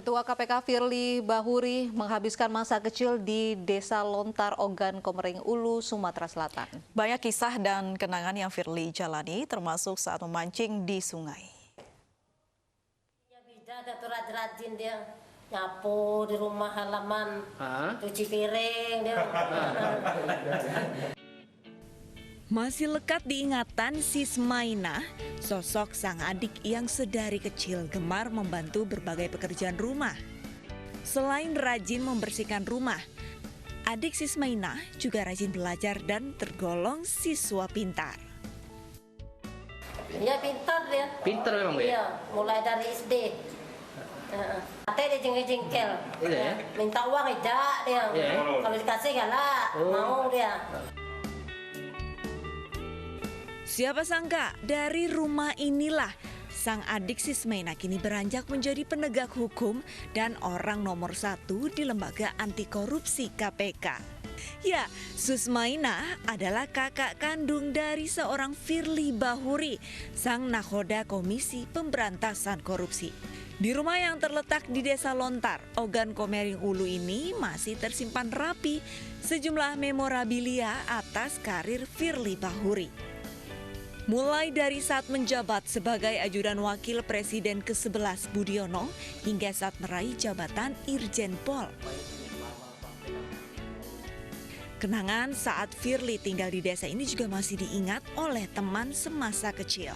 Ketua KPK Firly Bahuri menghabiskan masa kecil di Desa Lontar, Ogan Komering Ulu, Sumatera Selatan. Banyak kisah dan kenangan yang Firly jalani, termasuk saat memancing di sungai. Rajin dia nyapu di rumah halaman, cuci piring dia. Masih lekat diingatan Sismaina, sosok sang adik yang sedari kecil gemar membantu berbagai pekerjaan rumah. Selain rajin membersihkan rumah, adik Sismaina juga rajin belajar dan tergolong siswa pintar. Iya pintar dia. Pintar memang Bu? Iya, mulai dari SD. Katanya dia jengkel-jengkel. Iya. Minta uang ejak dia. Kalau dikasih galak, mau dia. Siapa sangka dari rumah inilah sang adik Sismaina kini beranjak menjadi penegak hukum dan orang nomor 1 di lembaga anti korupsi KPK. Ya, Susmaina adalah kakak kandung dari seorang Firly Bahuri, sang nakoda Komisi Pemberantasan Korupsi. Di rumah yang terletak di Desa Lontar, Ogan Komering Ulu ini masih tersimpan rapi sejumlah memorabilia atas karir Firly Bahuri. Mulai dari saat menjabat sebagai ajudan wakil Presiden ke-11 Budiono hingga saat meraih jabatan Irjen Pol. Kenangan saat Firly tinggal di desa ini juga masih diingat oleh teman semasa kecil.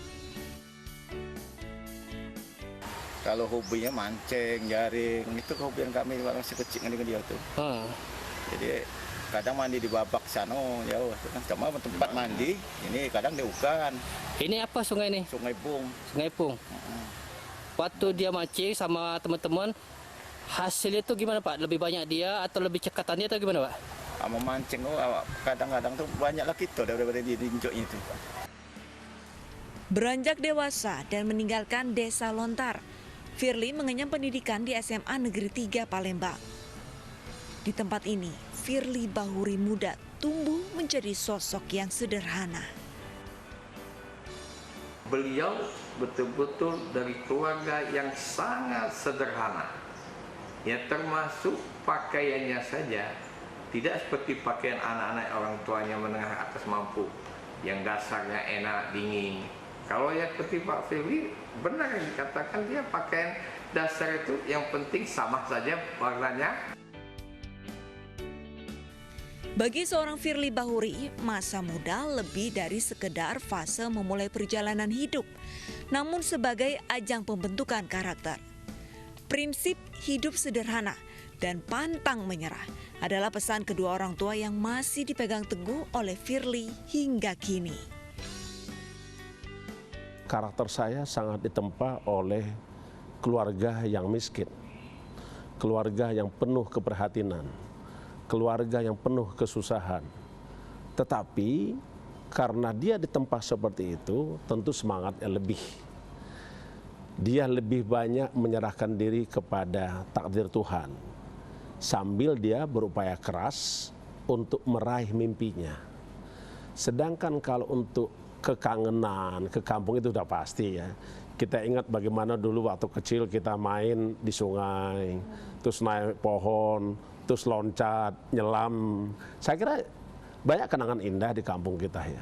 Kalau hobinya mancing, jaring, itu kehobian kami masih kecil dengan dia tuh. Jadi kadang mandi di babak sana jauh, kan cuma tempat mandi, ini kadang di Ukan. Ini apa sungai ini? Sungai Bung. Sungai Bung. Waktu dia mancing sama teman-teman, hasilnya itu gimana Pak? Lebih banyak dia atau lebih cekatannya atau gimana Pak? Sama mancing, kadang-kadang tuh banyaklah kita daripada dia diinjoknya itu. Beranjak dewasa dan meninggalkan Desa Lontar, Firly mengenyam pendidikan di SMA Negeri 3 Palembang. Di tempat ini, Firly Bahuri muda tumbuh menjadi sosok yang sederhana. Beliau betul-betul dari keluarga yang sangat sederhana. Ya termasuk pakaiannya saja tidak seperti pakaian anak-anak orang tuanya menengah atas mampu yang dasarnya enak, dingin. Kalau yang seperti Pak Firly, benar yang dikatakan dia pakaian dasar itu yang penting sama saja warnanya. Bagi seorang Firly Bahuri, masa muda lebih dari sekedar fase memulai perjalanan hidup, namun sebagai ajang pembentukan karakter. Prinsip hidup sederhana dan pantang menyerah adalah pesan kedua orang tua yang masih dipegang teguh oleh Firly hingga kini. Karakter saya sangat ditempa oleh keluarga yang miskin, keluarga yang penuh keprihatinan, keluarga yang penuh kesusahan. Tetapi karena dia ditempa seperti itu, tentu semangatnya lebih. Dia lebih banyak menyerahkan diri kepada takdir Tuhan, sambil dia berupaya keras untuk meraih mimpinya. Sedangkan kalau untuk kekangenan, ke kampung itu udah pasti ya. Kita ingat bagaimana dulu waktu kecil kita main di sungai, terus naik pohon, terus loncat, nyelam. Saya kira banyak kenangan indah di kampung kita ya.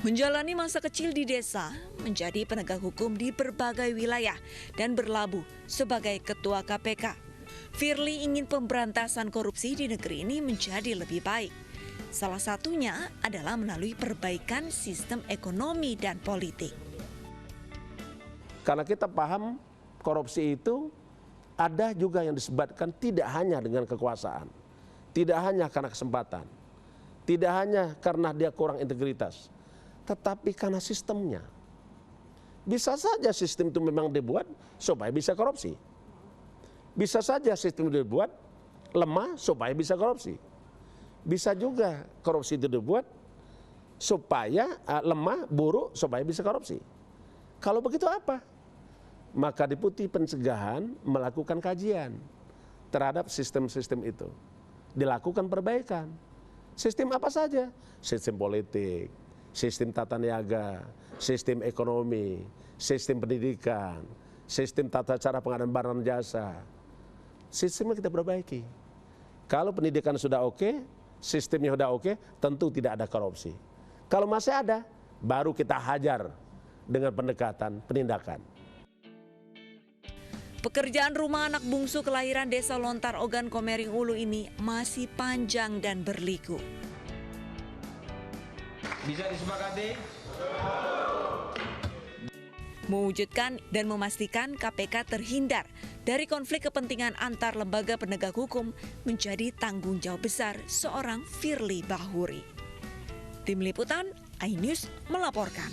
Menjalani masa kecil di desa, menjadi penegak hukum di berbagai wilayah, dan berlabuh sebagai ketua KPK. Firly ingin pemberantasan korupsi di negeri ini menjadi lebih baik. Salah satunya adalah melalui perbaikan sistem ekonomi dan politik. Karena kita paham korupsi itu ada juga yang disebabkan tidak hanya dengan kekuasaan, tidak hanya karena kesempatan, tidak hanya karena dia kurang integritas, tetapi karena sistemnya. Bisa saja sistem itu memang dibuat supaya bisa korupsi. Bisa saja sistem itu dibuat lemah supaya bisa korupsi. Bisa juga korupsi itu dibuat supaya lemah, buruk supaya bisa korupsi. Kalau begitu apa? Maka Deputi Pencegahan melakukan kajian terhadap sistem-sistem itu. Dilakukan perbaikan. Sistem apa saja? Sistem politik, sistem tata niaga, sistem ekonomi, sistem pendidikan, sistem tata cara pengadaan barang dan jasa. Sistemnya kita perbaiki. Kalau pendidikan sudah oke, sistemnya sudah oke, tentu tidak ada korupsi. Kalau masih ada, baru kita hajar dengan pendekatan penindakan. Pekerjaan rumah anak bungsu kelahiran Desa Lontar Ogan Komering Ulu ini masih panjang dan berliku. Bisa disepakati? Mewujudkan dan memastikan KPK terhindar dari konflik kepentingan antar lembaga penegak hukum menjadi tanggung jawab besar seorang Firly Bahuri. Tim Liputan, iNews melaporkan.